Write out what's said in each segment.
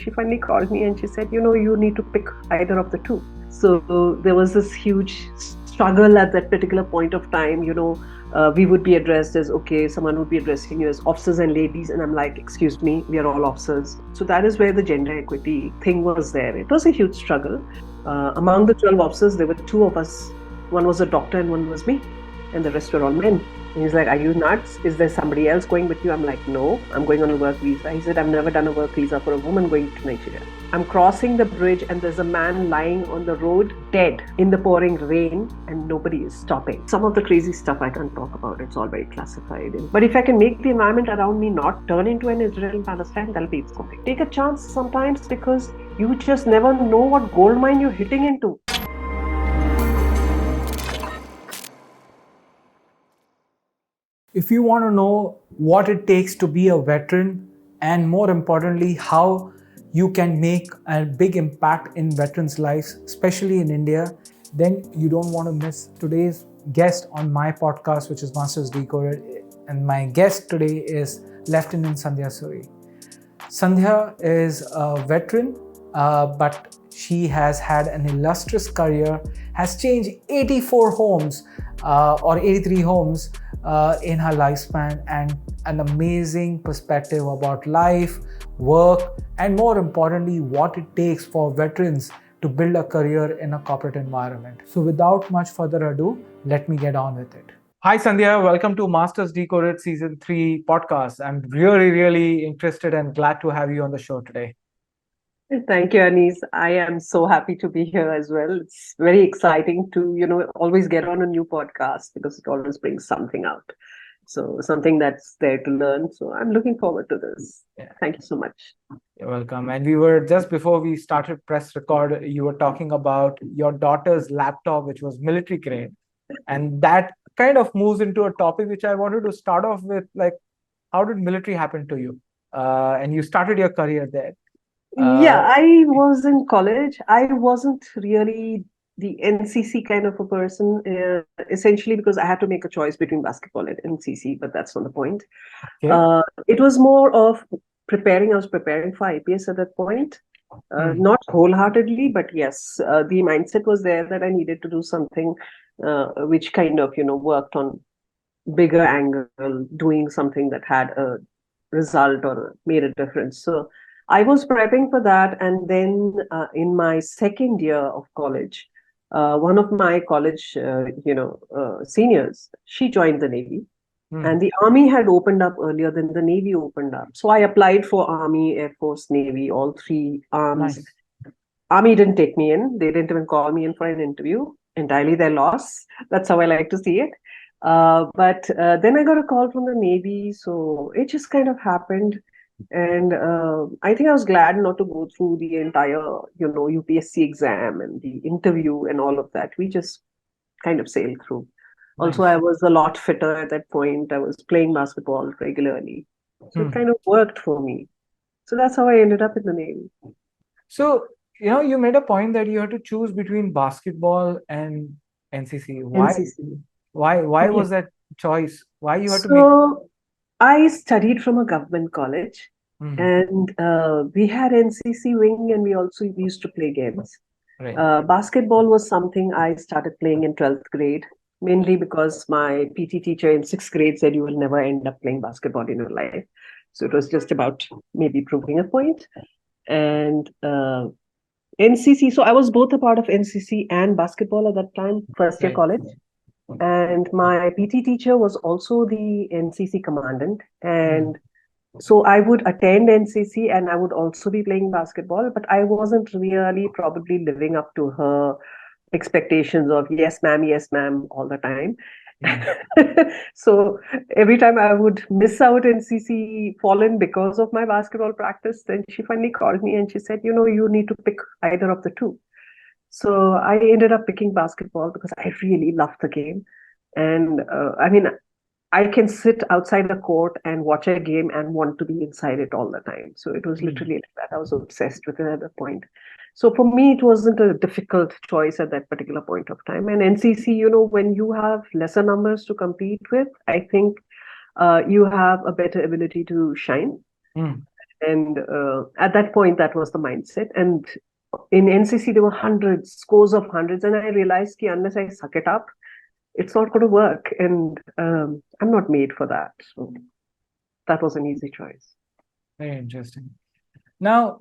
she finally called me and she said, you need to pick either of the two. So there was this huge struggle at that particular point of time. We would be addressed as, okay, someone would be addressing you as officers and ladies. And I'm like, excuse me, we are all officers. So that is where the gender equity thing was there. It was a huge struggle. Among the 12 officers, there were two of us. One was a doctor and one was me. And the rest were all men. And he's like, are you nuts? Is there somebody else going with you? I'm like, no, I'm going on a work visa. He said, I've never done a work visa for a woman going to Nigeria. I'm crossing the bridge and there's a man lying on the road, dead in the pouring rain, and nobody is stopping. Some of the crazy stuff I can't talk about. It's all very classified. But if I can make the environment around me not turn into an Israel and Palestine, that'll be something. Take a chance sometimes, because you just never know what gold mine you're hitting into. If you want to know what it takes to be a veteran, and more importantly, how you can make a big impact in veterans' lives, especially in India, then you don't want to miss today's guest on my podcast, which is Masters Decoded. And my guest today is Lieutenant Sandhya Suri. Sandhya is a veteran, but she has had an illustrious career, has changed 84 homes or 83 homes in her lifespan, and an amazing perspective about life, work, and more importantly, what it takes for veterans to build a career in a corporate environment. So without much further ado, let me get on with it. Hi Sandhya, welcome to Masters Decoded Season 3 podcast. I'm really interested and glad to have you on the show today. Thank you, Anis. I am so happy to be here as well. It's very exciting to, always get on a new podcast, because it always brings something out. So something that's there to learn. So I'm looking forward to this. Yeah. Thank you so much. You're welcome. And we were, just before we started press record, you were talking about your daughter's laptop, which was military grade. And that kind of moves into a topic which I wanted to start off with, like, how did military happen to you? And you started your career there. I was in college. I wasn't really the NCC kind of a person, essentially because I had to make a choice between basketball and NCC, but that's not the point. Okay. It was more of preparing. I was preparing for IPS at that point. Not wholeheartedly, but yes, the mindset was there that I needed to do something which kind of, worked on bigger angle, doing something that had a result or made a difference. So I was prepping for that. And then in my second year of college, one of my college, seniors, she joined the Navy. And the Army had opened up earlier than the Navy opened up. So I applied for Army, Air Force, Navy, all three arms. Nice. Army didn't take me in. They didn't even call me in for an interview. Entirely their loss. That's how I like to see it. But then I got a call from the Navy. So it just kind of happened. And I think I was glad not to go through the entire, UPSC exam and the interview and all of that. We just kind of sailed through. Nice. Also, I was a lot fitter at that point. I was playing basketball regularly. So it kind of worked for me. So that's how I ended up in the Navy. So, you made a point that you had to choose between basketball and NCC. Why? NCC. Why was that choice? Why you had to make? I studied from a government college, and we had NCC wing, and we also used to play games. Right. Basketball was something I started playing in 12th grade, mainly because my PT teacher in 6th grade said you will never end up playing basketball in your life. So it was just about maybe proving a point. And NCC, so I was both a part of NCC and basketball at that time, first year college. And my PT teacher was also the NCC commandant. And so I would attend NCC and I would also be playing basketball, but I wasn't really probably living up to her expectations of yes, ma'am, all the time. So every time I would miss out NCC fallen because of my basketball practice, then she finally called me and she said, you need to pick either of the two. So I ended up picking basketball because I really loved the game. And I can sit outside the court and watch a game and want to be inside it all the time. So it was literally like that. I was obsessed with it at that point. So for me, it wasn't a difficult choice at that particular point of time. And NCC, when you have lesser numbers to compete with, I think you have a better ability to shine. And at that point, that was the mindset. And in NCC, there were hundreds, scores of hundreds. And I realized that unless I suck it up, it's not going to work. And I'm not made for that. So that was an easy choice. Very interesting. Now,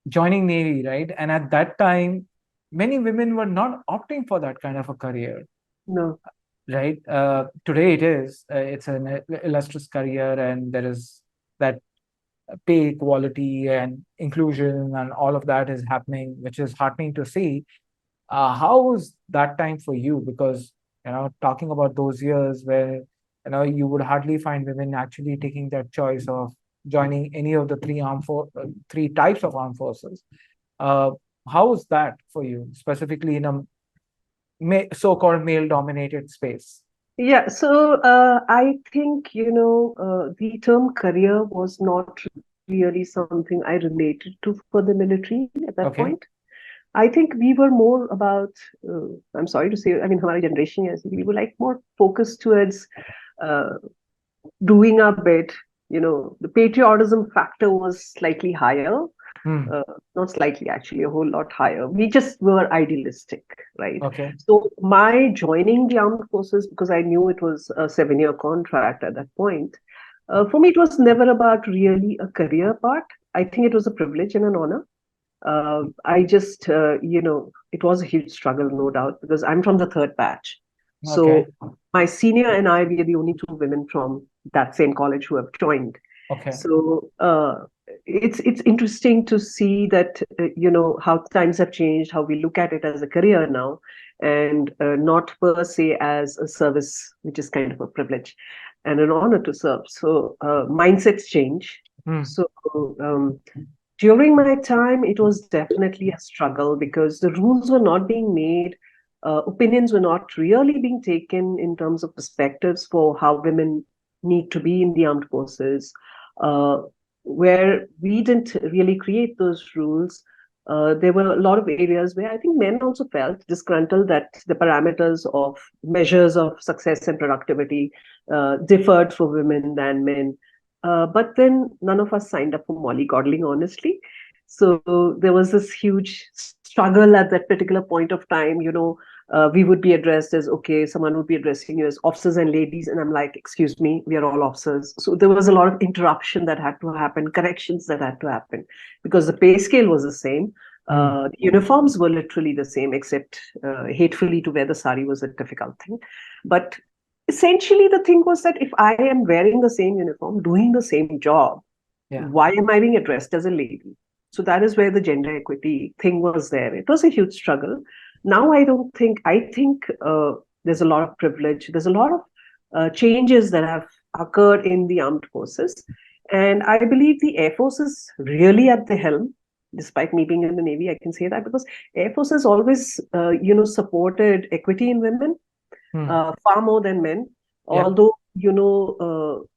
joining Navy, right? And at that time, many women were not opting for that kind of a career, No. right? Today it is. It's an illustrious career, and there is that pay equality and inclusion, and all of that is happening, which is heartening to see. How was that time for you? Because, talking about those years where, you would hardly find women actually taking that choice of joining any of the three types of armed forces. Uh, how was that for you, specifically in a so-called male-dominated space? Yeah, so I think, the term career was not really something I related to for the military at that Okay. point. I think we were more about, I'm sorry to say, I mean, our generation, yes, we were like more focused towards uh, doing our bit. The patriotism factor was slightly higher, Hmm. not slightly, actually, a whole lot higher. We just were idealistic, right? Okay. So my joining the armed forces, because I knew it was a 7-year contract at that point, for me, it was never about really a career part. I think it was a privilege and an honor. I just, it was a huge struggle, no doubt, because I'm from the third batch. Okay. So my senior and I, we are the only two women from that same college who have joined. Okay. So it's interesting to see that, how times have changed, how we look at it as a career now, and not per se as a service, which is kind of a privilege and an honor to serve. So mindsets change. Hmm. So um, during my time, it was definitely a struggle because the rules were not being made, opinions were not really being taken in terms of perspectives for how women need to be in the armed forces. Uh, where we didn't really create those rules, there were a lot of areas where I think men also felt disgruntled that the parameters of measures of success and productivity differed for women than men. But then none of us signed up for mollycoddling, honestly. So there was this huge struggle at that particular point of time. We would be addressed as, okay, someone would be addressing you as officers and ladies. And I'm like, excuse me, we are all officers. So there was a lot of interruption that had to happen, corrections that had to happen, because the pay scale was the same. The uniforms were literally the same, except hatefully to wear the sari was a difficult thing. But essentially, the thing was that if I am wearing the same uniform, doing the same job, Yeah. why am I being addressed as a lady? So that is where the gender equity thing was there. It was a huge struggle. Now I think there's a lot of privilege. There's a lot of changes that have occurred in the armed forces. And I believe the Air Force is really at the helm. Despite me being in the Navy, I can say that because Air Force has always, supported equity in women far more than men. Yeah. Although,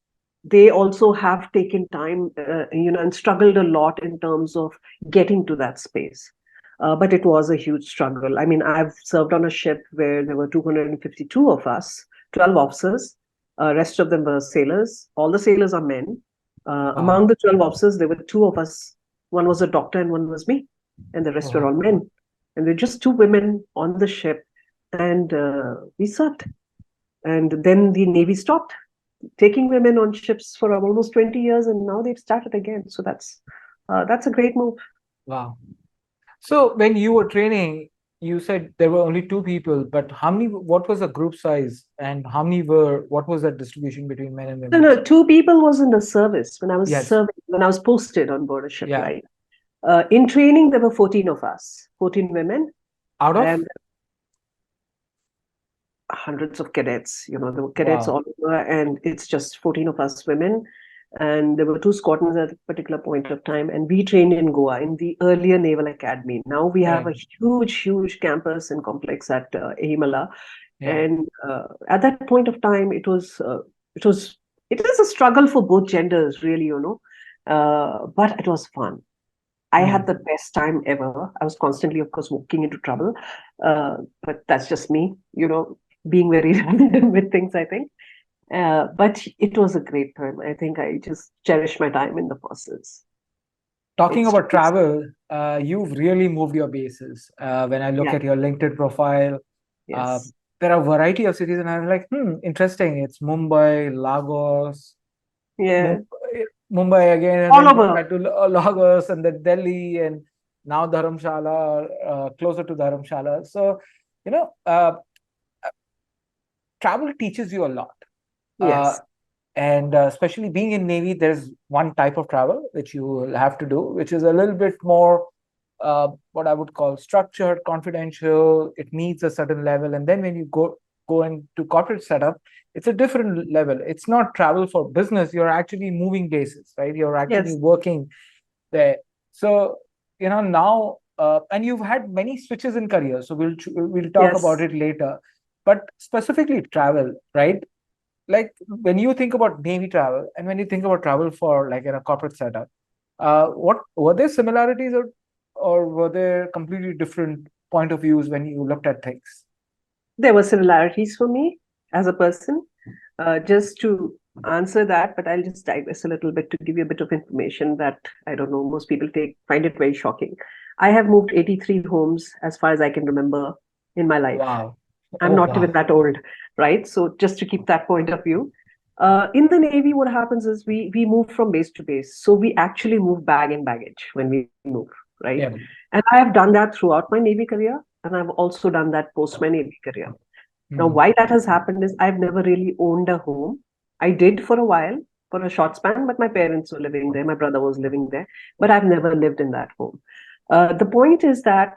they also have taken time, and struggled a lot in terms of getting to that space. But it was a huge struggle. I mean, I've served on a ship where there were 252 of us, 12 officers. Rest of them were sailors. All the sailors are men. Wow. Among the 12 officers, there were two of us. One was a doctor and one was me. And the rest were all men. And there were just two women on the ship. And we served. And then the Navy stopped taking women on ships for almost 20 years, and now they've started again. So that's a great move. Wow. So when you were training, you said there were only two people, but what was the group size, and what was that distribution between men and No, women? no, two people was in the service when I was Yes. serving, when I was posted on board a ship, Yeah. right? In training, there were 14 of us, 14 women, Out of? and hundreds of cadets. There were cadets Wow. all over, and it's just 14 of us women. And there were two squadrons at a particular point of time. And we trained in Goa in the earlier Naval Academy. Now we have a Right. huge campus and complex at Ahimala. Yeah. And at that point of time, it is a struggle for both genders, really, but it was fun. I had the best time ever. I was constantly, of course, walking into trouble, but that's just me, being very random with things, I think. But it was a great time. I think I just cherish my time in the forces. Talking It's about travel, you've really moved your bases. When I look yeah, at your LinkedIn profile, uh, yes, there are a variety of cities, and I'm like, interesting. It's Mumbai, Lagos, yeah, Mumbai again, and all then going over. back to Lagos, and then Delhi, and now Dharamshala, closer to Dharamshala. So, you know, travel teaches you a lot. Uh, Yes, and especially being in Navy, there's one type of travel which you will have to do, which is a little bit more what I would call structured, confidential. It needs a certain level, and then when you go into corporate setup, it's a different level. It's not travel for business. You're actually moving bases, right? You're actually yes, working there. So now, and you've had many switches in career. So we'll talk about yes, it later. But specifically travel, right? Like when you think about Navy travel and when you think about travel for like in a corporate setup, what were there similarities, or were there completely different point of views when you looked at things? there were similarities for me as a person. Just to answer that, but I'll just digress a little bit to give you a bit of information that I don't know, most people find it very shocking. I have moved 83 homes as far as I can remember in my life. Wow. I'm Oh not even wow. that old, right? So just to keep that point of view. In the Navy, what happens is we move from base to base. So we actually move bag and baggage when we move, right? Yeah. And I have done that throughout my Navy career, and I've also done that post my Navy career. Now, Hmm. why that has happened is I've never really owned a home. I did for a while, for a short span, but my parents were living there, my brother was living there, but I've never lived in that home. The point is that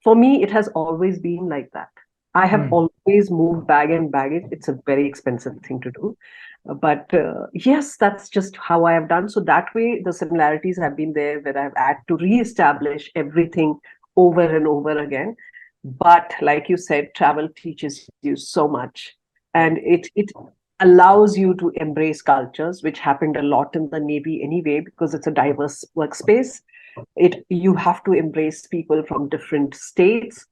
for me, it has always been like that. I have Hmm. always moved bag and baggage. It's a very expensive thing to do. But yes, that's just how I have done. So that way, the similarities have been there where I've had to reestablish everything over and over again. But like you said, travel teaches you so much. Yeah. And it allows you to embrace cultures, which happened a lot in the Navy anyway, because it's a diverse workspace. It You have to embrace people from different states,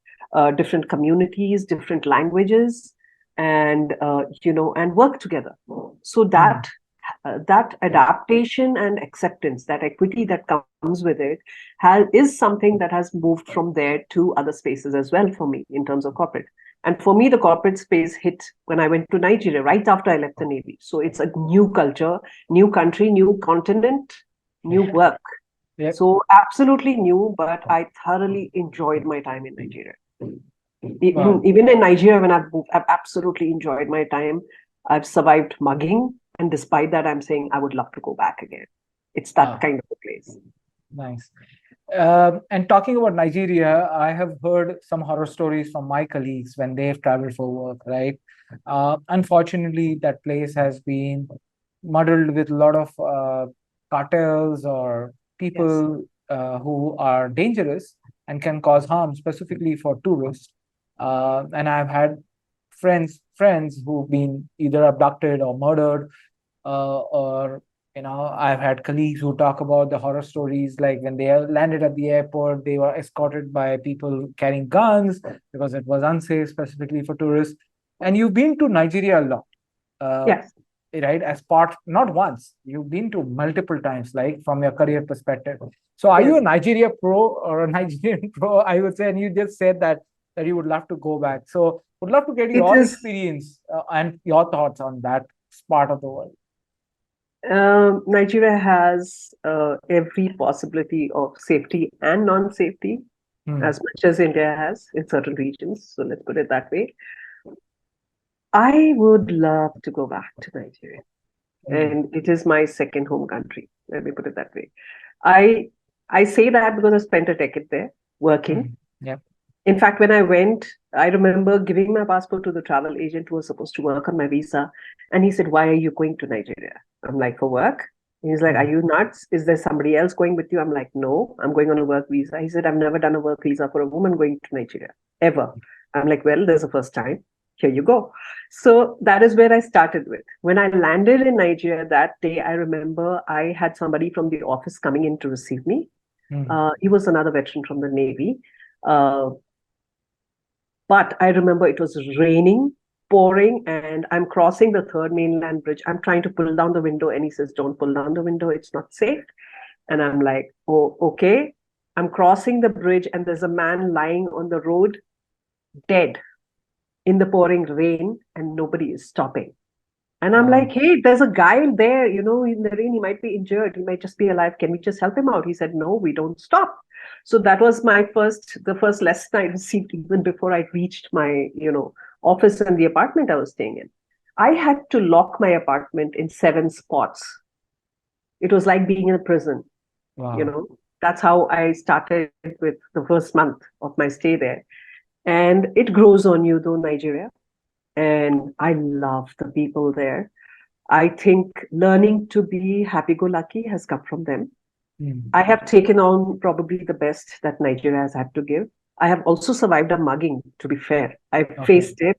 different communities, different languages, and and work together. So Hmm. that adaptation and acceptance, that equity that comes with it, is something that has moved from there to other spaces as well for me in terms of corporate. And for me, the corporate space hit when I went to Nigeria right after I left the Navy. So it's a new culture, new country, new continent, new Yeah. work. Yeah. So absolutely new, but I thoroughly enjoyed my time in Nigeria. Wow. Even in Nigeria, when I've moved, I've absolutely enjoyed my time. I've survived mugging, and despite that, I'm saying I would love to go back again. It's that Ah, kind of a place. nice. And talking about Nigeria, I have heard some horror stories from my colleagues when they've traveled for work, right? Unfortunately, that place has been muddled with a lot of cartels or Yes. people who are dangerous and can cause harm, specifically for tourists. And I've had friends who've been either abducted or murdered, or I've had colleagues who talk about the horror stories, like when they landed at the airport, they were escorted by people carrying guns because it was unsafe, specifically for tourists. And you've been to Nigeria a lot, uh, Yes. right? As part, not once, you've been to multiple times, like from your career perspective. So are you a Yes. Nigeria pro or a Nigerian pro, I would say? And you just said that you would love to go back. So would love to get It your is. experience and your thoughts on that part of the world. Nigeria has every possibility of safety and non-safety, Hmm. as much as India has in certain regions. So let's put it that way. I would love to go back to Nigeria, Hmm. and it is my second home country. Let me put it that way. I I say that because I spent a decade there working. Hmm. Yeah. In fact, when I went, I remember giving my passport to the travel agent who was supposed to work on my visa, and he said, "Why are you going to Nigeria?" I'm like, "For work." He's like, "Are Hmm. you nuts? Is there somebody else going with you?" I'm like, "No, I'm going on a work visa." He said, "I've never done a work visa for a woman going to Nigeria, ever." I'm like, "Well, there's a first time. Here you go." So that is where I started with. When I landed in Nigeria that day, I remember I had somebody from the office coming in to receive me. Hmm. He was another veteran from the Navy. Uh, but I remember it was raining, pouring, and I'm crossing the third mainland bridge. I'm trying to pull down the window, and he says, "Don't pull down the window, it's not safe." And I'm like, oh, okay. I'm crossing the bridge and there's a man lying on the road, dead in the pouring rain, and nobody is stopping. And I'm like, Wow. hey, there's a guy there, in the rain. He might be injured. He might just be alive. Can we just help him out? He said, no, we don't stop. So that was the first lesson I received even before I reached my, office and the apartment I was staying in. I had to lock my apartment in 7 spots. It was like being in a prison, you Wow. know. That's how I started with the first month of my stay there. And it grows on you, though, Nigeria. And I love the people there. I think learning to be happy go lucky has come from them. Mm. I have taken on probably the best that Nigeria has had to give. I have also survived a mugging, to be fair. I've Okay. faced it.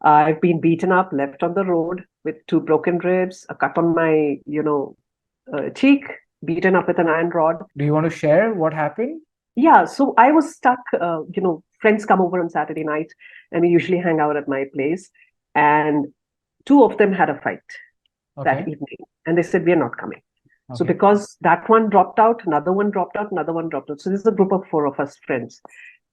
I've been beaten up, left on the road with 2 broken ribs, a cut on my, cheek, beaten up with an iron rod. Do you want to share what happened? Yeah, so I was stuck. Friends come over on Saturday night, and we usually hang out at my place. And two of them had a fight that Okay. evening, and they said, we're not coming. So Okay. because that one dropped out, another one dropped out, another one dropped out. So this is a group of 4 of us friends.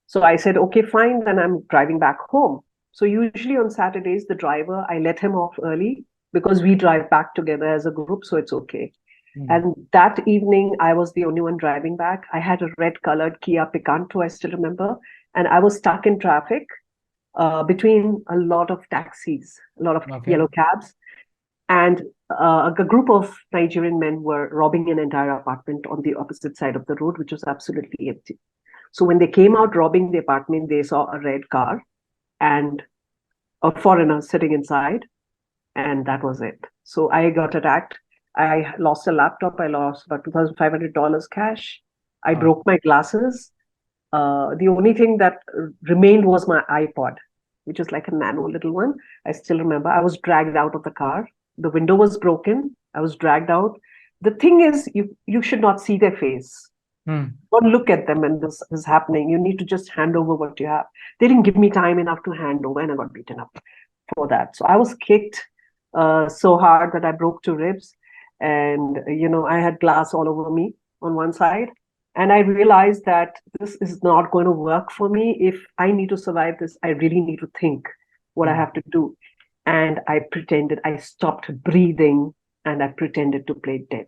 So I said, okay, fine, then I'm driving back home. So usually on Saturdays, the driver, I let him off early because we drive back together as a group, so it's okay. Mm. And that evening, I was the only one driving back. I had a red colored Kia Picanto, I still remember. And I was stuck in traffic between a lot of taxis, a lot of Okay. yellow cabs. And a group of Nigerian men were robbing an entire apartment on the opposite side of the road, which was absolutely empty. So when they came out robbing the apartment, they saw a red car and a foreigner sitting inside, and that was it. So I got attacked. I lost a laptop. I lost about $2,500 cash. I Wow. broke my glasses. The only thing that remained was my iPod, which is like a nano little one. I still remember. I was dragged out of the car. The window was broken. I was dragged out. The thing is, you should not see their face. Mm. Don't look at them when this is happening. You need to just hand over what you have. They didn't give me time enough to hand over, and I got beaten up for that. So I was kicked so hard that I broke 2 ribs, and I had glass all over me on one side. And I realized that this is not going to work for me. If I need to survive this, I really need to think what I Mm. have to do. And I pretended, I stopped breathing, and I pretended to play dead,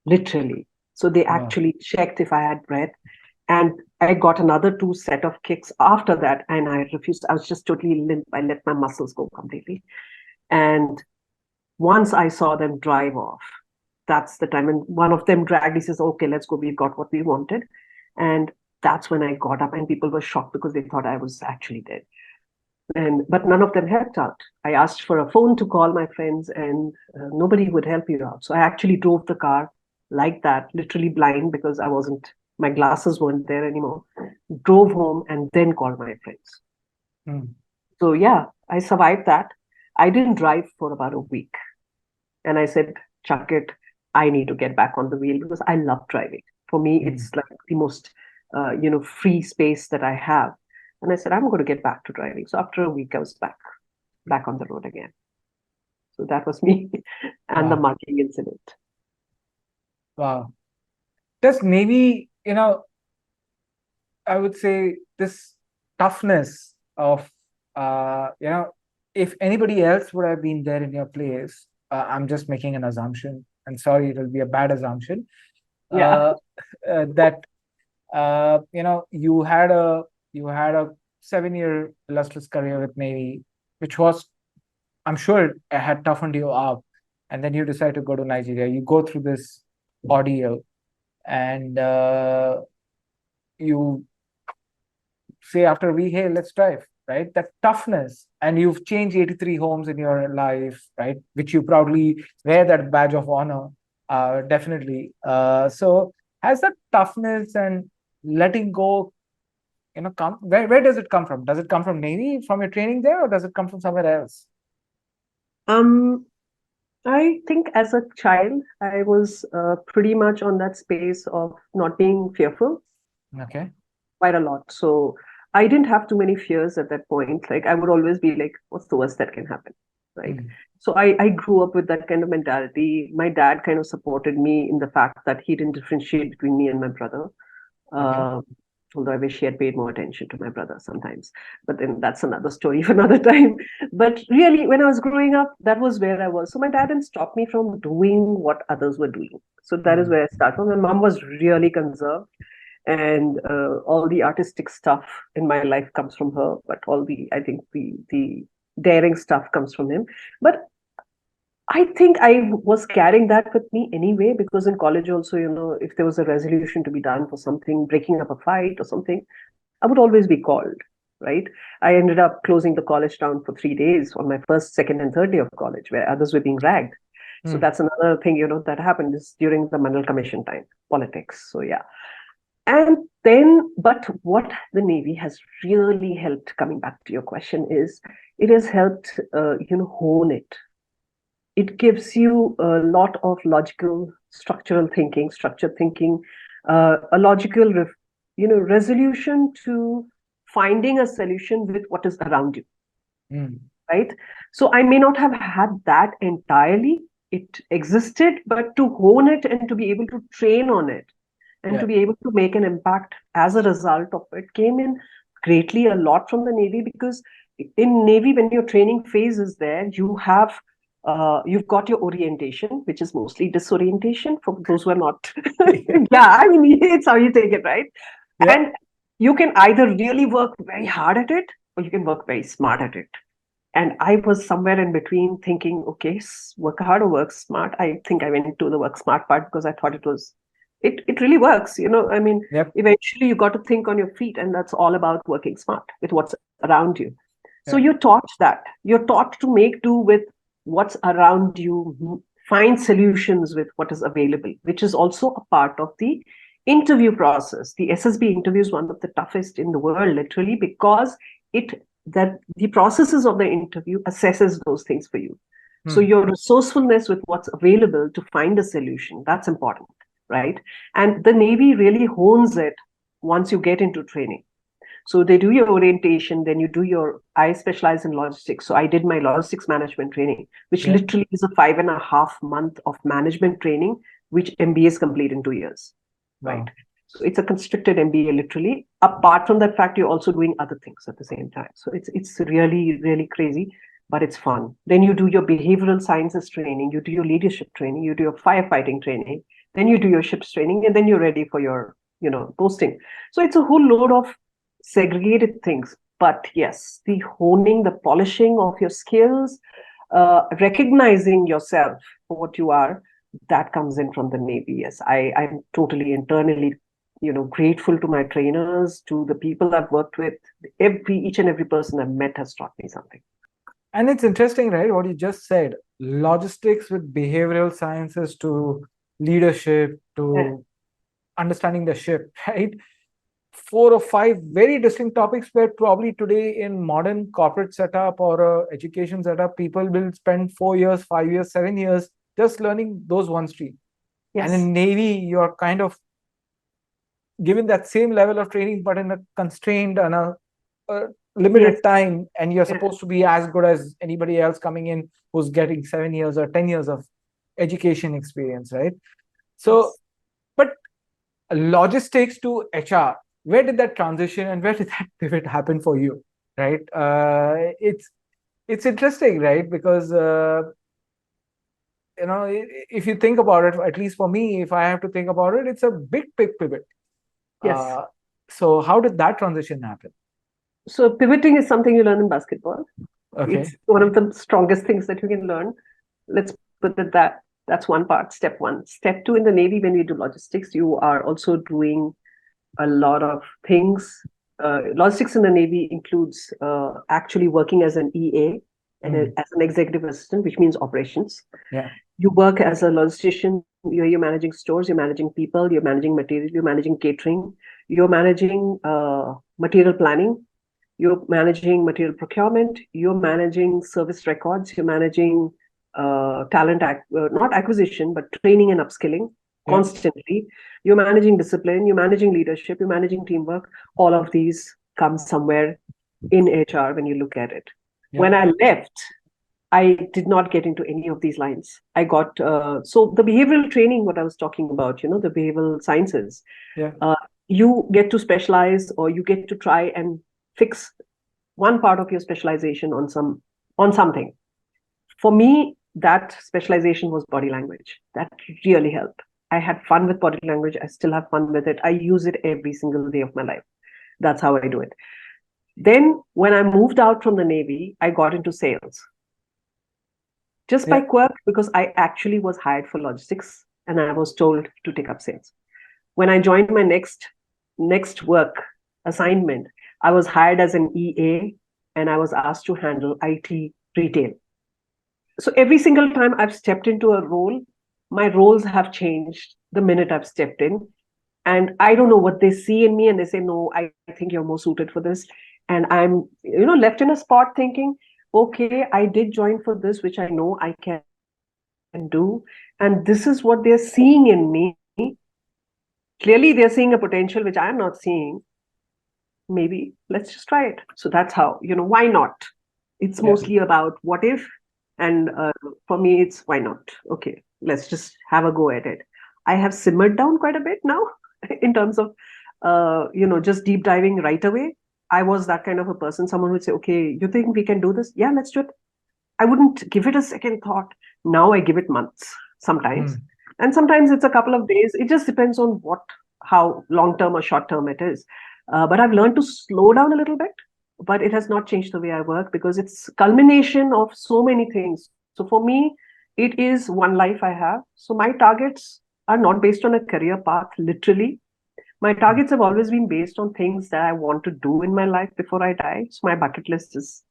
literally. So they Wow. actually checked if I had breath. And I got another 2 set of kicks after that, and I refused. I was just totally limp. I let my muscles go completely. And once I saw them drive off, that's the time. And one of them dragged, he says, okay, let's go. We've got what we wanted. And that's when I got up, and people were shocked because they thought I was actually dead. But none of them helped out. I asked for a phone to call my friends, and nobody would help you out. So I actually drove the car like that, literally blind because my glasses weren't there anymore. Drove home and then called my friends. Mm. So yeah, I survived that. I didn't drive for about a week, and I said, chuck it. I need to get back on the wheel because I love driving. For me, Mm. it's like the most, free space that I have. And I said, I'm going to get back to driving. So after a week, I was back on the road again. So that was me and the Wow. marking incident. Wow. Does Navy, I would say this toughness of, if anybody else would have been there in your place, I'm just making an assumption, and sorry, it'll be a bad assumption, Yeah. that you had a 7-year illustrious career with Navy, which was, I'm sure, it had toughened you up, and then you decide to go to Nigeria. You go through this ordeal, and you say after a week, hey, let's drive, right? That toughness, and you've changed 83 homes in your life, right? Which you proudly wear that badge of honor, definitely. So has that toughness and letting go, come, where does it come from? Does it come from Navy, from your training there, or does it come from somewhere else? Um, I think as a child, I was pretty much on that space of not being fearful Okay. quite a lot. So I didn't have too many fears at that point. Like I would always be like, what's the worst that can happen? right? Mm. So I grew up with that kind of mentality. My dad kind of supported me in the fact that he didn't differentiate between me and my brother. Okay. Uh, Although I wish he had paid more attention to my brother sometimes. But then that's another story for another time. But really, when I was growing up, that was where I was. So my dad didn't stop me from doing what others were doing. So that is Mm. where I started from. My mom was really conserved, and all the artistic stuff in my life comes from her. But all the, I think the daring stuff comes from him. But I think I was carrying that with me anyway, because in college also, if there was a resolution to be done for something, breaking up a fight or something, I would always be called, right? I ended up closing the college down for 3 days on my first, second, and third day of college, where others were being ragged. So Mm. that's another thing, that happened is during the Mandal Commission time, politics. So yeah. And then, but what the Navy has really helped, coming back to your question, is it has helped, hone it. It gives you a lot of logical, structured thinking, a logical, resolution to finding a solution with what is around you, Mm. right? So I may not have had that entirely. It existed, but to hone it and to be able to train on it and Yeah. to be able to make an impact as a result of it came in greatly a lot from the Navy, because in Navy, when your training phase is there, you've got your orientation, which is mostly disorientation for those who are not. Yeah, I mean, it's how you take it, right? Yeah. And you can either really work very hard at it or you can work very smart at it. And I was somewhere in between thinking, okay, work hard or work smart. I think I went into the work smart part because I thought it really works. I mean, Yep. eventually you got to think on your feet, and that's all about working smart with what's around you. So Yeah. you're taught that. You're taught to make do with what's around you, find solutions with what is available, which is also a part of the interview process. The SSB interview is one of the toughest in the world, literally, because it that the processes of the interview assesses those things for you. So Mm. your resourcefulness with what's available to find a solution, that's important, right? And the Navy really hones it once you get into training. So they do your orientation, then you do I specialize in logistics. So I did my logistics management training, which Yeah. literally is a 5.5 month of management training, which MBAs complete in 2 years, right? Wow. So it's a constricted MBA, literally. Apart from that fact, you're also doing other things at the same time. So it's really, really crazy, but it's fun. Then you do your behavioral sciences training, you do your leadership training, you do your firefighting training, then you do your ships training, and then you're ready for your, posting. So it's a whole load of segregated things. But yes, the honing, the polishing of your skills, recognizing yourself for what you are, that comes in from the Navy. Yes, I'm totally internally, grateful to my trainers, to the people I've worked with. Each and every person I've met has taught me something. And it's interesting, right? What you just said, logistics with behavioral sciences to leadership Yeah. to understanding the ship, right? 4 or 5 very distinct topics where probably today in modern corporate setup or education setup, people will spend 4 years, 5 years, 7 years just learning those one stream. And Yes. in Navy, you're kind of given that same level of training, but in a constrained and a Yes. limited time, and you're Yeah. supposed to be as good as anybody else coming in who's getting 7 years or 10 years of education experience, right? So, Yes. but logistics to HR, where did that transition and where did that pivot happen for you, right? It's interesting, right? Because if you think about it, at least for me, if I have to think about it, it's a big pivot. Yes. Uh, so how did that transition happen? So pivoting is something you learn in basketball. Okay. It's one of the strongest things that you can learn. Let's put it that. That's one part, step one. Step two, in the Navy, when you do logistics, you are also doing a lot of things. Logistics in the Navy includes actually working as an EA and Mm. as an executive assistant, which means operations. Yeah. You work as a logistician. You're managing stores, you're managing people, you're managing material, you're managing catering, you're managing material planning, you're managing material procurement, you're managing service records, you're managing not acquisition, but training and upskilling Yeah. constantly. You're managing discipline, you're managing leadership, you're managing teamwork. All of these come somewhere in HR when you look at it. Yeah. When I left, I did not get into any of these lines. I got so the behavioral training, what I was talking about, the behavioral sciences. Yeah. You get to specialize, or you get to try and fix one part of your specialization on something. For me, that specialization was body language. That really helped. I had fun with body language. I still have fun with it. I use it every single day of my life. That's how I do it. Then, when I moved out from the Navy, I got into sales just by Yeah. quirk, because I actually was hired for logistics and I was told to take up sales. When I joined my next work assignment, I was hired as an EA and I was asked to handle IT retail. So every single time I've stepped into a role, my roles have changed the minute I've stepped in. And I don't know what they see in me, and they say, no, I think you're more suited for this. And I'm, left in a spot thinking, okay, I did join for this, which I know I can do. And this is what they're seeing in me. Clearly, they're seeing a potential which I'm not seeing. Maybe let's just try it. So that's how, why not? It's Yeah. mostly about what if. And for me, it's why not? Okay, let's just have a go at it. I have simmered down quite a bit now in terms of, just deep diving right away. I was that kind of a person. Someone would say, okay, you think we can do this? Yeah, let's do it. I wouldn't give it a second thought. Now I give it months sometimes. And sometimes it's a couple of days. It just depends on how long term or short term it is. But I've learned to slow down a little bit, but it has not changed the way I work because it's culmination of so many things. So for me, it is one life I have. So my targets are not based on a career path, literally. My targets have always been based on things that I want to do in my life before I die. So my bucket list is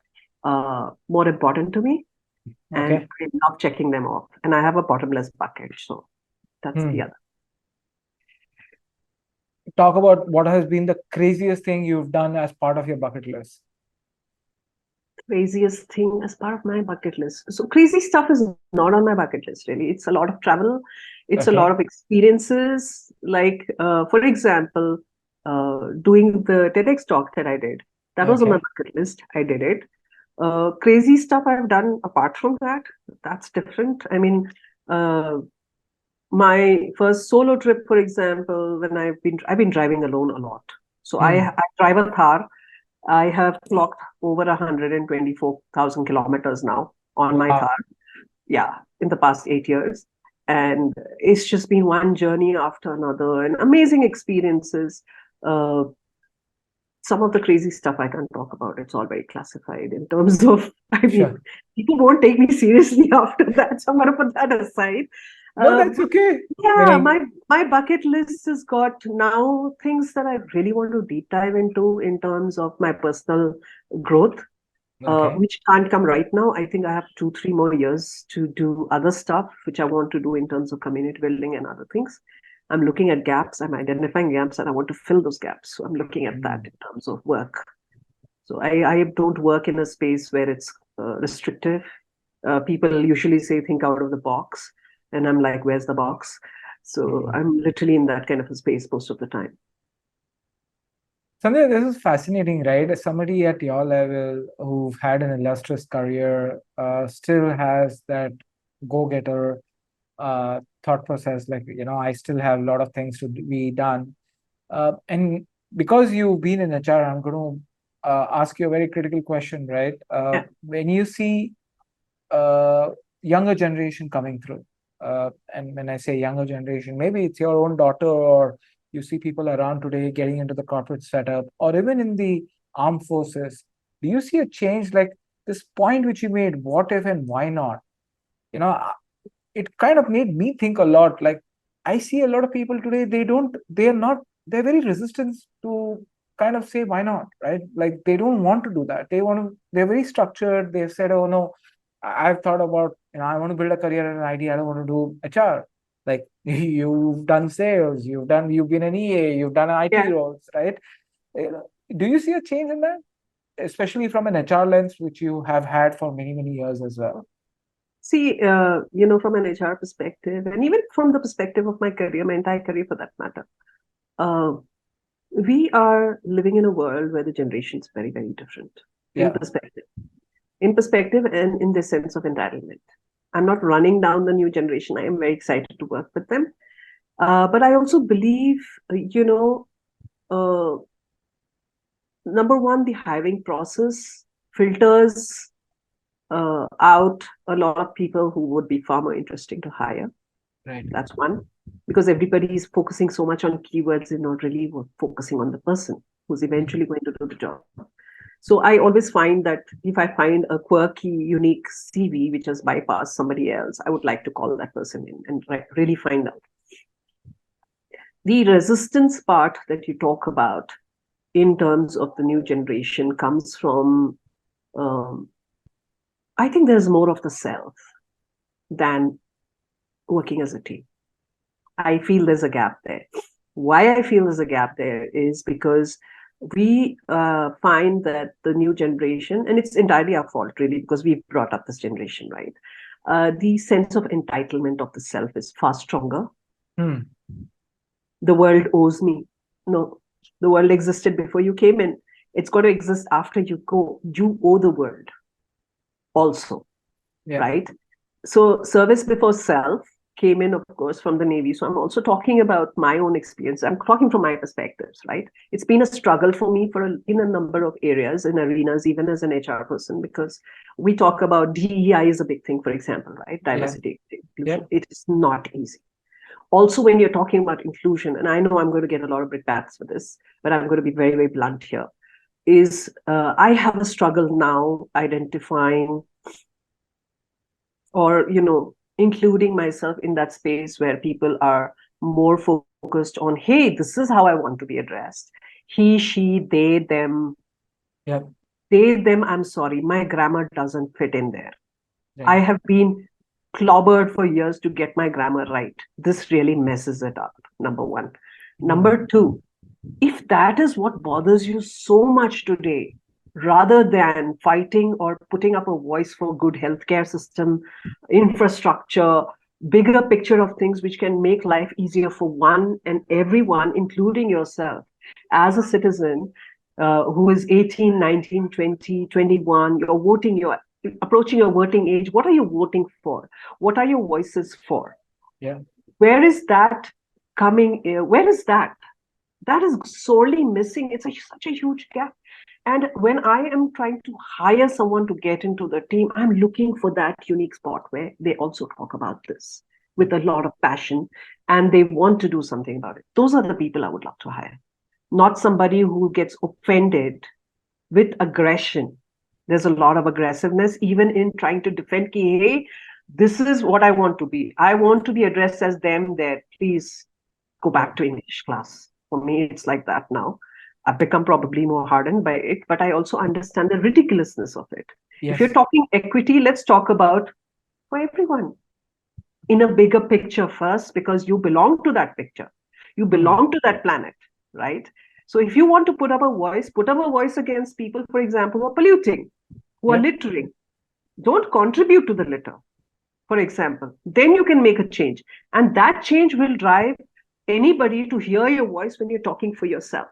more important to me. And Okay. I love checking them off. And I have a bottomless bucket. So that's the other. Talk about what has been the craziest thing you've done as part of your bucket list. Craziest thing as part of my bucket list. So crazy stuff is not on my bucket list, really. It's a lot of travel. It's a lot of experiences. Like, for example, doing the TEDx talk that I did. That was on my bucket list. I did it. Crazy stuff I've done apart from that, that's different. I mean, my first solo trip, for example, when I've been driving alone a lot. So I drive a Thar. I have clocked over 124,000 kilometers now on my Thar. Yeah, in the past 8 years. And it's just been one journey after another and amazing experiences. Some of the crazy stuff I can't talk about. It's all very classified in terms of, people won't take me seriously after that. So I'm going to put that aside. No, that's okay. Yeah, my bucket list has got now things that I really want to deep dive into in terms of my personal growth, which can't come right now. I think I have 2-3 more years to do other stuff, which I want to do in terms of community building and other things. I'm looking at gaps, I'm identifying gaps, and I want to fill those gaps. So I'm looking at that in terms of work. So I don't work in a space where it's restrictive. People usually say, think out of the box. And I'm like, where's the box? So I'm literally in that kind of a space most of the time. Sandhya, this is fascinating, right? As somebody at your level who've had an illustrious career, still has that go-getter thought process, like, I still have a lot of things to be done. And because you've been in HR, I'm going to ask you a very critical question, right? When you see younger generation coming through, and when I say younger generation, maybe it's your own daughter, or you see people around today getting into the corporate setup, or even in the armed forces. Do you see a change, like this point which you made, what if and why not? It kind of made me think a lot. Like, I see a lot of people today, they're very resistant to kind of say why not, right? Like, they don't want to do that. They're very structured. They've said, oh no, I've thought about, I want to build a career in IT. I don't want to do HR. Like, you've done sales, you've been an EA, you've done IT roles, right? Do you see a change in that, especially from an HR lens, which you have had for many, many years as well? See, from an HR perspective, and even from the perspective of my career, my entire career for that matter, we are living in a world where the generation is very, very different in perspective. in perspective and in this sense of entitlement. I'm not running down the new generation. I am very excited to work with them. But I also believe, uh, number one, the hiring process filters out a lot of people who would be far more interesting to hire. Right. That's one, because everybody is focusing so much on keywords and not really focusing on the person who's eventually going to do the job. So I always find that if I find a quirky, unique CV which has bypassed somebody else, I would like to call that person in and really find out. The resistance part that you talk about in terms of the new generation comes from, I think there's more of the self than working as a team. I feel there's a gap there. Why I feel there's a gap there is because we find that the new generation, and it's entirely our fault, really, because we brought up this generation, right? The sense of entitlement of the self is far stronger. The world owes me. No, the world existed before you came in. It's got to exist after you go. You owe the world also, right? So service before self came in, of course, from the Navy. So I'm also talking about my own experience. I'm talking from my perspectives, right? It's been a struggle for me in a number of areas, in arenas, even as an HR person, because we talk about DEI is a big thing, for example, right? Diversity, inclusion. It is not easy. Also, when you're talking about inclusion, and I know I'm going to get a lot of brickbats for this, but I'm going to be very, very blunt here, is I have a struggle now identifying or, including myself in that space where people are more focused on, hey, this is how I want to be addressed. He, she, they, them. They, them, I'm sorry, my grammar doesn't fit in there. I have been clobbered for years to get my grammar right. This really messes it up, number one. Number two, if that is what bothers you so much today, rather than fighting or putting up a voice for good healthcare system, infrastructure, bigger picture of things which can make life easier for one and everyone, including yourself, as a citizen who is 18, 19, 20, 21, you're voting, you're approaching your voting age. What are you voting for? What are your voices for? Where is that coming? Where is that? That is sorely missing. It's such a huge gap. And when I am trying to hire someone to get into the team, I'm looking for that unique spot where they also talk about this with a lot of passion and they want to do something about it. Those are the people I would love to hire, not somebody who gets offended with aggression. There's a lot of aggressiveness, even in trying to defend, hey, this is what I want to be. I want to be addressed as them there. Please go back to English class. For me, it's like that now. I've become probably more hardened by it, but I also understand the ridiculousness of it. If you're talking equity, let's talk about for everyone in a bigger picture first, because you belong to that picture. You belong to that planet, right? So if you want to put up a voice against people, for example, who are polluting, who are littering. Don't contribute to the litter, for example. Then you can make a change. And that change will drive anybody to hear your voice when you're talking for yourself.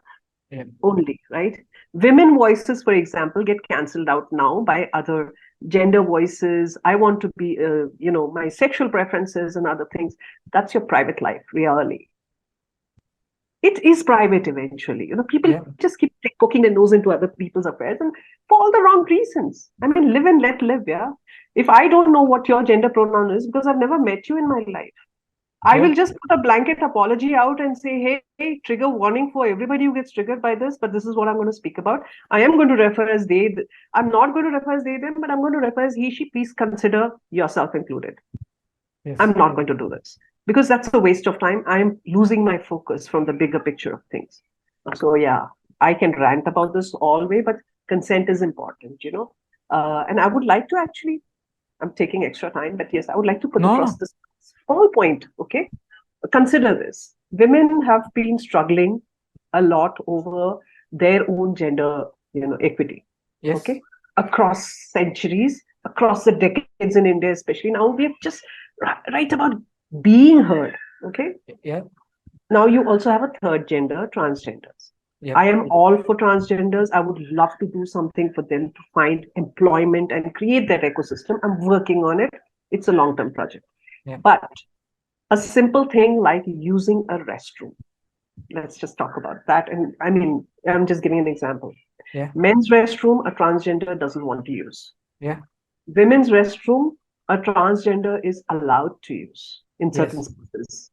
Only, right? Women voices, for example, get cancelled out now by other gender voices. I want to be, my sexual preferences and other things. That's your private life, really. It is private eventually. People just keep poking their nose into other people's affairs and for all the wrong reasons. I mean, live and let live, If I don't know what your gender pronoun is because I've never met you in my life, I will just put a blanket apology out and say, hey, trigger warning for everybody who gets triggered by this, but this is what I'm going to speak about. I am going to refer as they. I'm not going to refer as they, them, but I'm going to refer as he, she. Please consider yourself included. I'm not going to do this because that's a waste of time. I'm losing my focus from the bigger picture of things. So I can rant about this all way, but consent is important, and I would like to actually, I'm taking extra time, but yes, I would like to put across this small point, okay? Consider this. Women have been struggling a lot over their own gender, equity, okay? Across centuries, across the decades in India, especially. Now we have just right about being heard, okay? Now you also have a third gender, transgenders. Yep. I am all for transgenders. I would love to do something for them to find employment and create that ecosystem. I'm working on it. It's a long term project. Yep. But a simple thing like using a restroom, let's just talk about that. And I mean, I'm just giving an example. Yeah. Men's restroom, a transgender doesn't want to use. Yeah. Women's restroom, a transgender is allowed to use in certain Yes. spaces.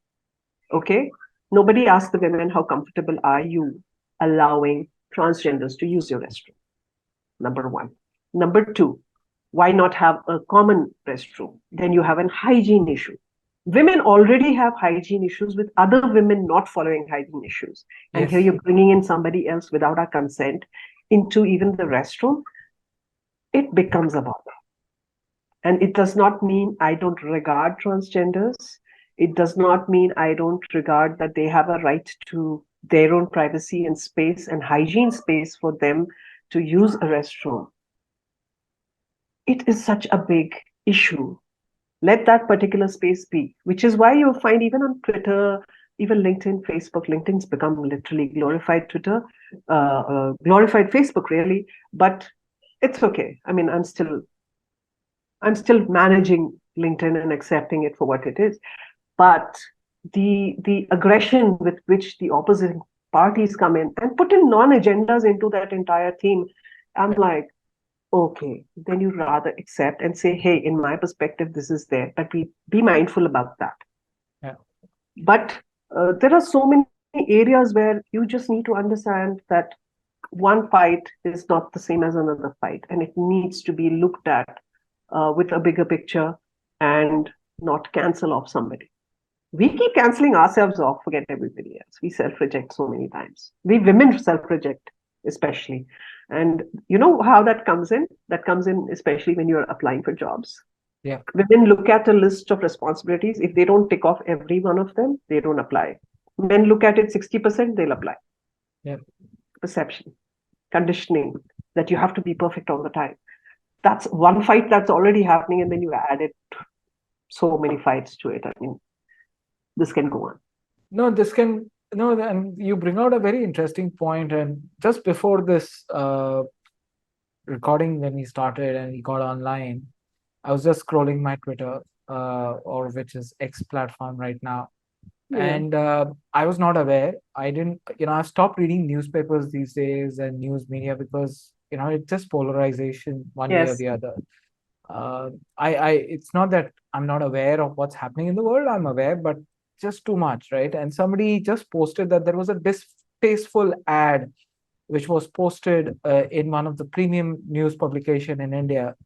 Okay? Nobody asked the women, how comfortable are you allowing transgenders to use your restroom? Number one. Number two, why not have a common restroom? Then you have an hygiene issue. Women already have hygiene issues with other women not following hygiene issues. And here Yes. you're bringing in somebody else without our consent into even the restroom. It becomes a bother. And it does not mean I don't regard transgenders. It does not mean I don't regard that they have a right to their own privacy and space and hygiene space for them to use a restroom. It is such a big issue. Let that particular space be, which is why you'll find even on Twitter, even LinkedIn, Facebook, LinkedIn's become literally glorified Twitter, glorified Facebook, really. But it's okay. I mean, I'm still managing LinkedIn and accepting it for what it is. But the aggression with which the opposing parties come in and put in non-agendas into that entire theme, I'm Yeah. like, okay, then you rather accept and say, hey, in my perspective, this is there, but we be mindful about that. Yeah. But there are so many areas where you just need to understand that one fight is not the same as another fight, and it needs to be looked at with a bigger picture and not cancel off somebody. We keep canceling ourselves off, forget everybody else. We self reject so many times. We women self reject, especially. And you know how that comes in? That comes in especially when you're applying for jobs. Yeah. Women look at a list of responsibilities. If they don't tick off every one of them, they don't apply. Men look at it 60%, they'll apply. Yeah. Perception, conditioning that you have to be perfect all the time. That's one fight that's already happening, and then you added so many fights to it. I mean, this can go on. No, this can no, and you bring out a very interesting point. And just before this recording, when we started and we got online, I was just scrolling my Twitter, or which is X platform right now, Yeah. and I was not aware. I didn't, I've stopped reading newspapers these days and news media because it's just polarization one way or Yes. the other. It's not that I'm not aware of what's happening in the world. I'm aware, but just too much, right? And somebody just posted that there was a distasteful ad which was posted in one of the premium news publication in India,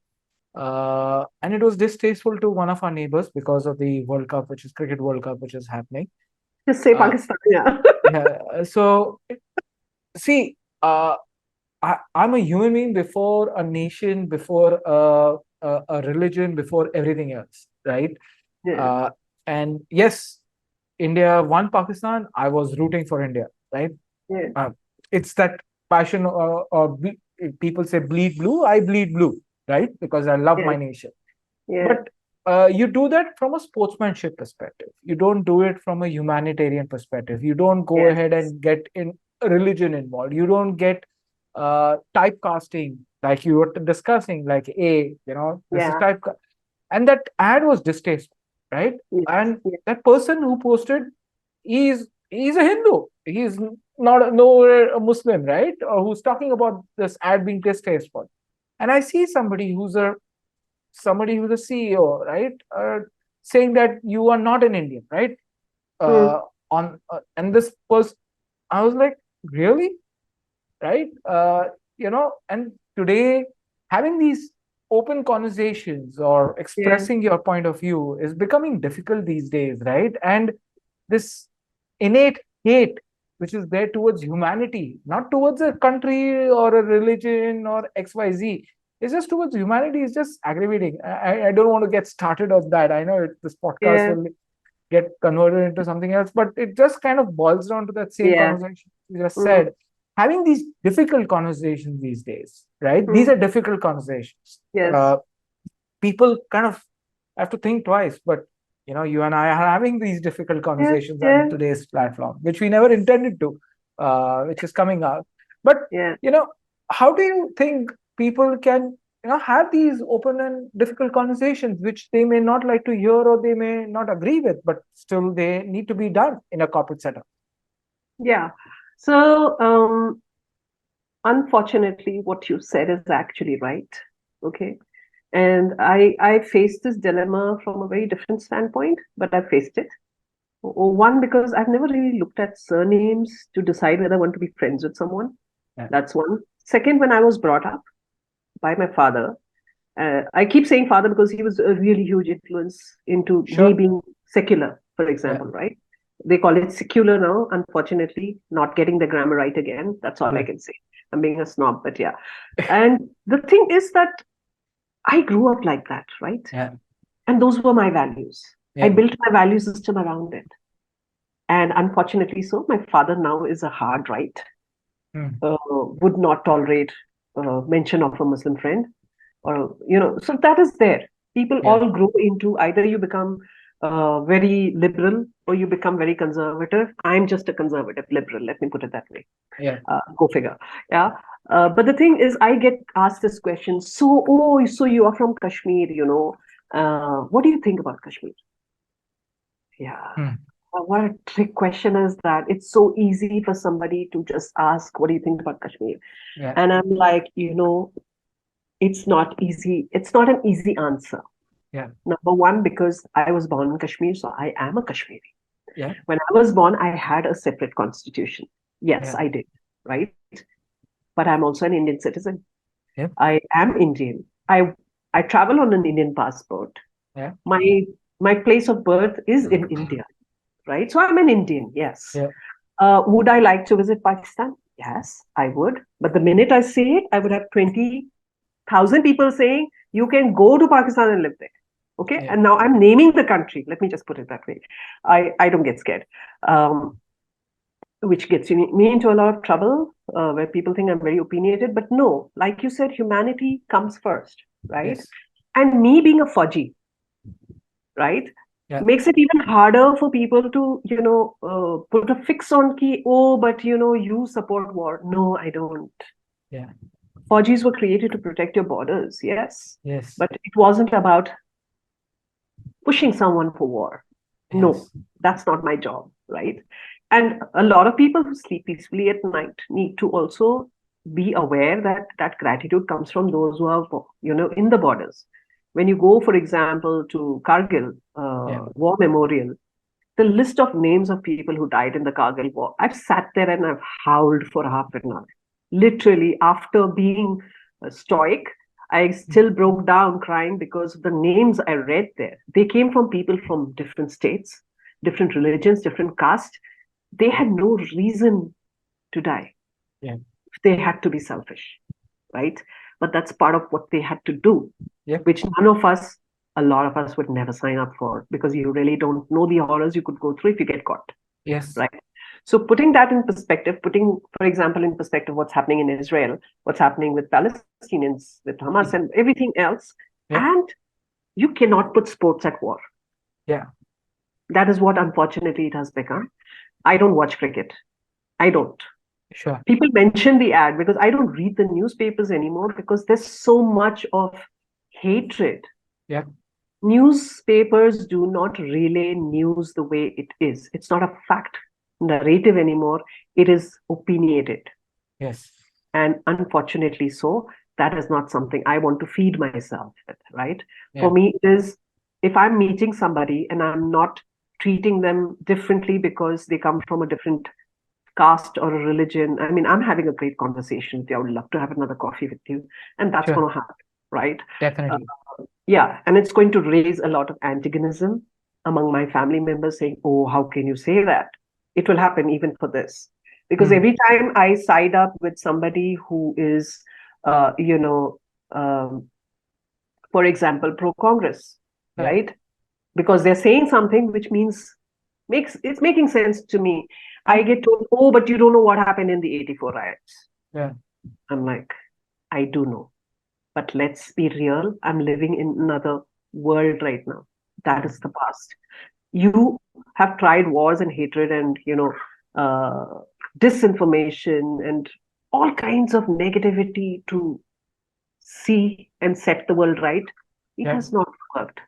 and it was distasteful to one of our neighbors because of the World Cup, which is Cricket World Cup, which is happening. Just say Uh, Pakistan. Yeah. yeah. So see, I'm a human being before a nation, before a religion, before everything else, right? Yeah. Uh, and yes, India won Pakistan. I was rooting for India, right? Yeah. Uh, it's that passion, people say bleed blue. I bleed blue, right? Because I love Yeah. my nation. Yeah. But you do that from a sportsmanship perspective. You don't do it from a humanitarian perspective. You don't go Yes. ahead and get in religion involved. You don't get typecasting like you were discussing, like this is Yeah. type, and that ad was distasteful, right? Yes. And Yes. that person who posted, he's a Hindu. He's not nowhere a Muslim, right? Or who's talking about this ad being distasteful. And I see somebody who's a CEO, right, saying that you are not an Indian, right? Mm. On And this person, I was like, really, right? And today, having these open conversations or Yeah. expressing your point of view is becoming difficult these days, right? And this innate hate which is there towards humanity, not towards a country or a religion or XYZ. It's just towards humanity is just aggravating. I don't want to get started on that. I know this podcast Yeah. will get converted into something else, but it just kind of boils down to that same Yeah. conversation you just Mm. said. Having these difficult conversations these days, right? These Mm. are difficult conversations. Yes. People kind of have to think twice, but you and I are having these difficult Yeah. conversations on Yeah. today's platform, which we never intended to. which is coming out. But Yeah. how do you think people can have these open and difficult conversations, which they may not like to hear or they may not agree with, but still they need to be done in a corporate setup? Yeah. So, unfortunately, what you said is actually right. Okay. And I faced this dilemma from a very different standpoint, but I faced it. One, because I've never really looked at surnames to decide whether I want to be friends with someone. Yeah. That's one. Second, when I was brought up by my father, I keep saying father because he was a really huge influence into me Sure. being secular, for Yeah. example, right? They call it secular now, unfortunately, not getting the grammar right again. That's all I Yeah. can say. I'm being a snob, but yeah. And the thing is that I grew up like that, right? Yeah. And those were my values. I Yeah. built my value system around it. And unfortunately, so my father now is a hard right, would not tolerate mention of a Muslim friend, or so that is there. People Yeah. all grow into either you become very liberal or you become very conservative. I'm just a conservative liberal. Let me put it that way. Yeah. Go figure. Yeah. But the thing is, I get asked this question. So you are from Kashmir, what do you think about Kashmir? Yeah. What a trick question is that? It's so easy for somebody to just ask, what do you think about Kashmir? Yeah. And I'm like, it's not easy. It's not an easy answer. Yeah. Number one, because I was born in Kashmir, so I am a Kashmiri. Yeah. When I was born, I had a separate constitution. Yes, Yeah. I did, right? But I'm also an Indian citizen. Yeah. I am Indian. I travel on an Indian passport. Yeah. My place of birth is in India, right? So I'm an Indian, yes. Yeah. Would I like to visit Pakistan? Yes, I would. But the minute I say it, I would have 20,000 people saying, you can go to Pakistan and live there. Okay. Yeah. And now I'm naming the country. Let me just put it that way. I don't get scared, which gets me into a lot of trouble where people think I'm very opinionated. But no, like you said, humanity comes first, right? Yes. And me being a Fauji, right? Yeah. Makes it even harder for people to, put a fix on key. Oh, but you support war. No, I don't. Yeah. Fauji's were created to protect your borders, yes, Yes. but it wasn't about pushing someone for war. No, Yes. that's not my job, right? And a lot of people who sleep peacefully at night need to also be aware that that gratitude comes from those who are, in the borders. When you go, for example, to Kargil Yeah. War Memorial, the list of names of people who died in the Kargil War, I've sat there and I've howled for half an hour. Literally, after being stoic, I still broke down crying because of the names I read there. They came from people from different states, different religions, different castes. They had no reason to die. Yeah. They had to be selfish, right? But that's part of what they had to do, Yeah. which none of us, a lot of us would never sign up for because you really don't know the horrors you could go through if you get caught, Yes. right? So putting that in perspective, putting, for example, in perspective what's happening in Israel, what's happening with Palestinians, with Hamas and everything else, Yeah. and you cannot put sports at war. Yeah. That is what unfortunately it has become. I don't watch cricket. I don't. Sure. People mention the ad because I don't read the newspapers anymore because there's so much of hatred. Yeah. Newspapers do not relay news the way it is. It's not a fact narrative anymore. It is opinionated. Yes. And unfortunately, so that is not something I want to feed myself with, right? Yeah. For me, it is if I'm meeting somebody and I'm not treating them differently because they come from a different caste or a religion. I mean, I'm having a great conversation with you. I would love to have another coffee with you. And that's Sure. going to happen, right? Definitely. Yeah. And it's going to raise a lot of antagonism among my family members saying, oh, how can you say that? It will happen even for this. Because every time I side up with somebody who is, uh, you know, um, for example, pro-Congress, Yeah. right? Because they're saying something which means it's making sense to me. I get told, oh, but you don't know what happened in the 84 riots. Yeah. I'm like, I do know. But let's be real. I'm living in another world right now. That is the past. You have tried wars and hatred and, uh, disinformation, and all kinds of negativity to see and set the world right, it Yeah. has not worked.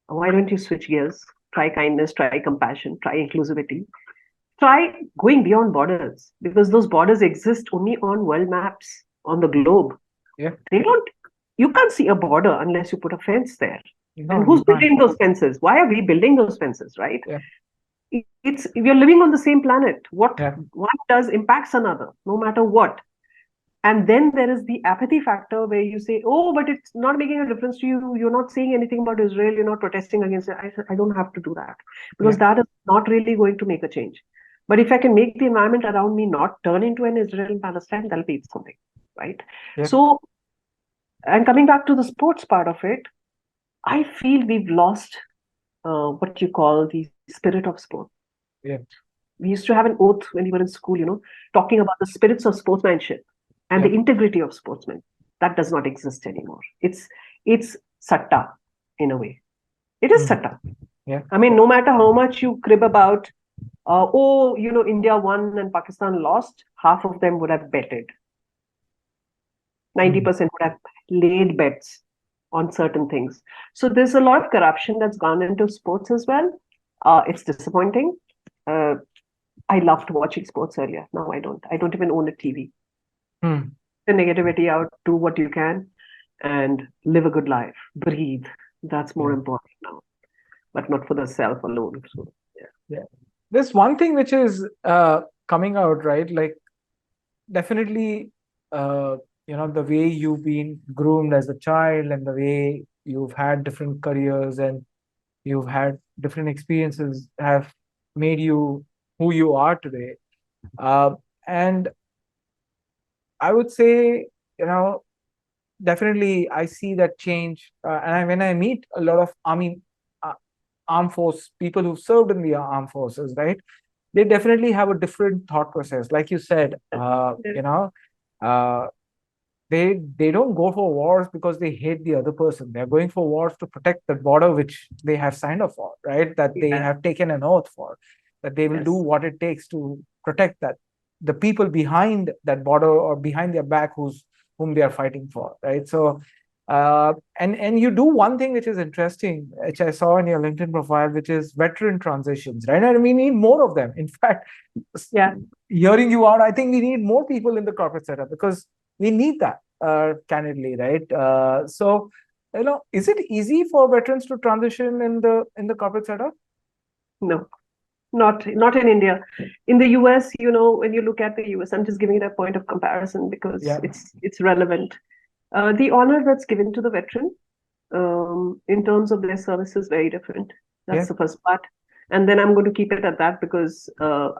Why don't you switch gears? Try kindness, try compassion, try inclusivity, try going beyond borders, because those borders exist only on world maps on the globe. Yeah. They don't, you can't see a border unless you put a fence there. No, And who's you can't. building those fences? Why are we building those fences, right? Yeah. It's, we're living on the same planet. What Yeah. one does impacts another, no matter what. And then there is the apathy factor where you say, oh, but it's not making a difference to you. You're not saying anything about Israel. You're not protesting against it. I said, I don't have to do that, because Yeah. that is not really going to make a change. But if I can make the environment around me not turn into an Israel and Palestine, that'll be something, right? Yeah. So, and coming back to the sports part of it, I feel we've lost what you call the spirit of sport. Yeah. We used to have an oath when we were in school, talking about the spirits of sportsmanship and Yeah. the integrity of sportsmen. That does not exist anymore. It's satta in a way. It is satta. Yeah. I mean, no matter how much you crib about, India won and Pakistan lost, half of them would have betted. 90% would have laid bets on certain things. So there's a lot of corruption that's gone into sports as well. It's disappointing. Uh, I loved watching sports earlier. Now I don't. I don't even own a TV. Hmm. The negativity out, do what you can, and live a good life. Breathe. That's more Yeah. important now, but not for the self alone. So, yeah. Yeah. There's one thing which is coming out, right? Like, definitely, the way you've been groomed as a child and the way you've had different careers and you've had different experiences have made you who you are today. And I would say, definitely I see that change. When I meet a lot of uh, armed force people who've served in the armed forces, right? They definitely have a different thought process. Like you said, uh, they don't go for wars because they hate the other person. They're going for wars to protect the border which they have signed up for, right? That they Yeah. have taken an oath for, that they will do Yes. what it takes to protect that the people behind that border or behind their back whom they are fighting for, right? So and you do one thing which is interesting, which I saw in your LinkedIn profile, which is veteran transitions, right? And we need more of them. In fact, Yeah. hearing you out, I think we need more people in the corporate setup because we need that, candidly, right? So, is it easy for veterans to transition in the corporate setup? No. Not in India. In the US, when you look at the US, I'm just giving it a point of comparison because Yeah. it's relevant. The honor that's given to the veteran in terms of their service is very different. That's Yeah. the first part. And then I'm going to keep it at that because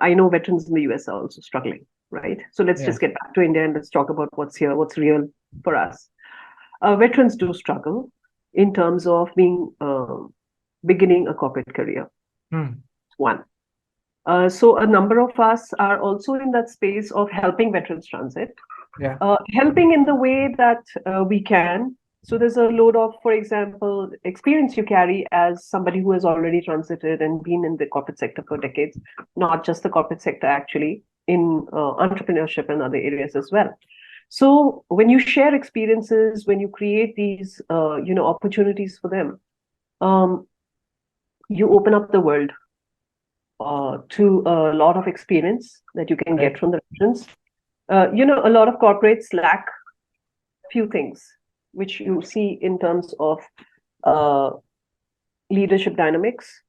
I know veterans in the US are also struggling, right? So let's Yeah. just get back to India and let's talk about what's here, what's real for us. Veterans do struggle in terms of beginning a corporate career. One. So a number of us are also in that space of helping veterans transit, Yeah. helping in the way that we can. So there's a load of, for example, experience you carry as somebody who has already transited and been in the corporate sector for decades, not just the corporate sector, actually, in entrepreneurship and other areas as well. So when you share experiences, when you create these, opportunities for them, you open up the world to a lot of experience that you can Right. get from the veterans. A lot of corporates lack few things, which you see in terms of uh, leadership dynamics,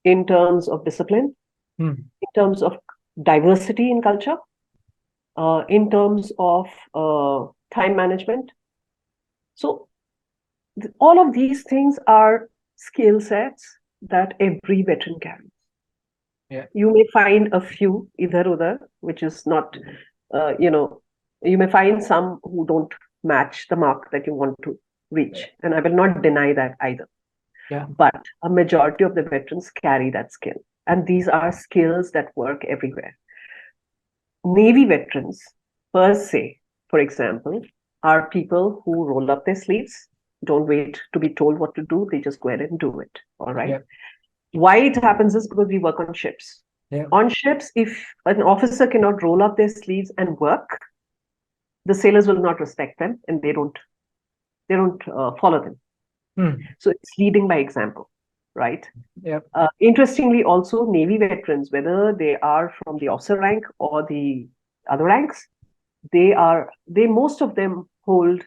in terms of discipline, in terms of diversity in culture, in terms of time management. So all of these things are skill sets that every veteran carries. Yeah. You may find a few, either other, which is not, you may find some who don't match the mark that you want to reach. And I will not deny that either. Yeah. But a majority of the veterans carry that skill. And these are skills that work everywhere. Navy veterans, per se, for example, are people who roll up their sleeves, don't wait to be told what to do, they just go ahead and do it. All right. Yeah. Why it happens is because we work on ships. Yeah. On ships, if an officer cannot roll up their sleeves and work, the sailors will not respect them, and they don't follow them. So it's leading by example, right? Yeah. Interestingly, also Navy veterans, whether they are from the officer rank or the other ranks, they most of them hold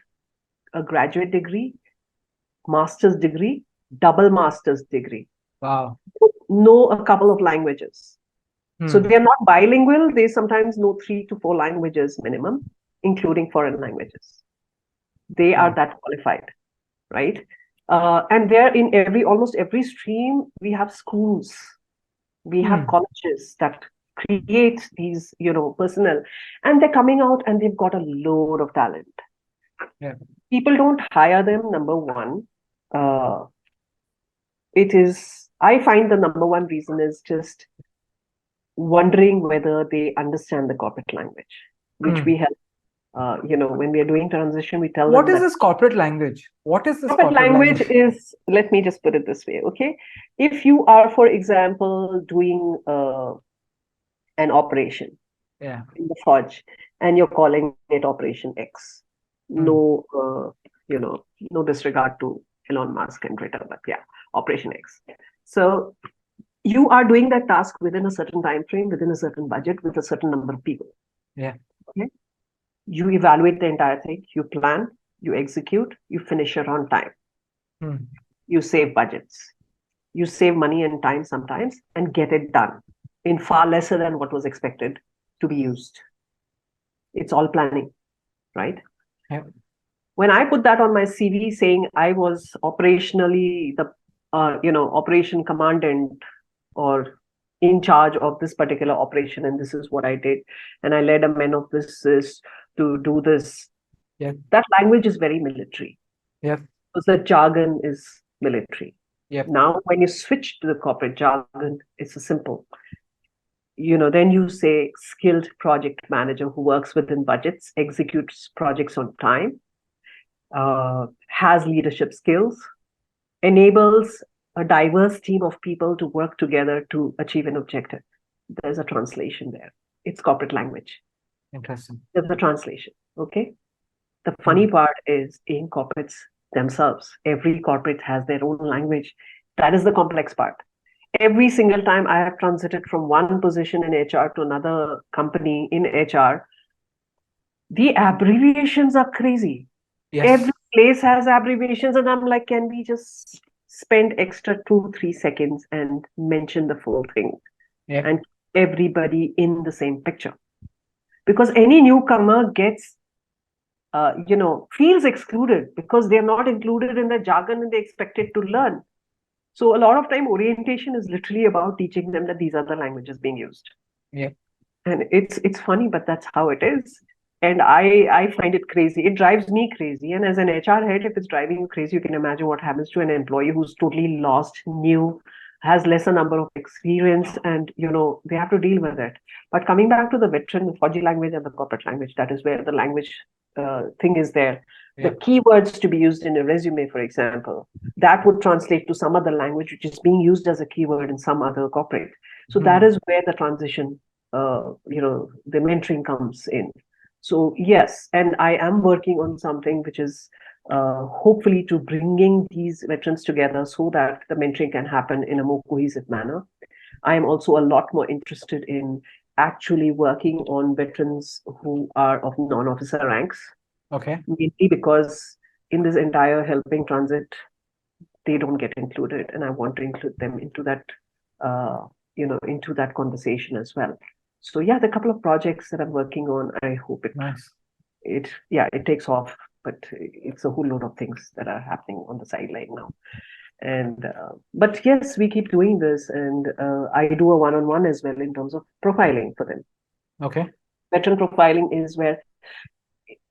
a graduate degree, master's degree, double master's degree, Wow. know a couple of languages. So they are not bilingual. They sometimes know 3 to 4 languages minimum, including foreign languages. They are Wow. that qualified, right? And there in almost every stream, we have schools, we have colleges that create these, personnel, and they're coming out and they've got a load of talent. Yeah. People don't hire them, number one. I find the number one reason is just wondering whether they understand the corporate language, which we help. When we are doing transition, we tell What them is that this corporate language? What is this corporate corporate language language? is, let me just put it this way, okay? If you are, for example, doing an operation Yeah. in the Forge and you're calling it Operation X, no, no disregard to Elon Musk and Twitter, but yeah, Operation X. So you are doing that task within a certain time frame, within a certain budget, with a certain number of people. Yeah. Okay. You evaluate the entire thing, you plan, you execute, you finish it on time. You save budgets, you save money and time sometimes, and get it done in far lesser than what was expected to be used. It's all planning, right? Yeah. When I put that on my CV saying I was operationally the operation commandant or in charge of this particular operation, and this is what I did, and I led a men of this to do this. Yeah. That language is very military. Yeah. Because the jargon is military. Yep. Now, when you switch to the corporate jargon, it's a simple. Then you say skilled project manager who works within budgets, executes projects on time, has leadership skills, enables a diverse team of people to work together to achieve an objective. There's a translation there. It's corporate language. Interesting. There's a translation. Okay. The funny part is in corporates themselves, every corporate has their own language. That is the complex part. Every single time I have transited from one position in HR to another company in HR, the abbreviations are crazy. Yes. Every place has abbreviations, and I'm like, can we just spend extra 2-3 seconds and mention the full thing? Yep. And everybody in the same picture? Because any newcomer gets feels excluded because they're not included in the jargon and they're expected to learn. So a lot of time orientation is literally about teaching them that these are the languages being used. Yeah. And it's funny, but that's how it is. And I find it crazy. It drives me crazy. And as an HR head, if it's driving you crazy, you can imagine what happens to an employee who's totally lost, new, has lesser number of experience, and they have to deal with it. But coming back to the veteran Fauji language and the corporate language, that is where the language thing is there. Yeah. The keywords to be used in a resume, for example, that would translate to some other language which is being used as a keyword in some other corporate. So that is where the transition, the mentoring comes in. So yes, and I am working on something which is hopefully to bringing these veterans together so that the mentoring can happen in a more cohesive manner. I am also a lot more interested in actually working on veterans who are of non-officer ranks. Okay. Mainly because in this entire helping transit, they don't get included, and I want to include them into that, into that conversation as well. So yeah, the couple of projects that I'm working on, I hope Nice. it takes off, but it's a whole load of things that are happening on the sideline now. And but yes, we keep doing this, and I do a one-on-one as well in terms of profiling for them. Okay. Veteran profiling is where,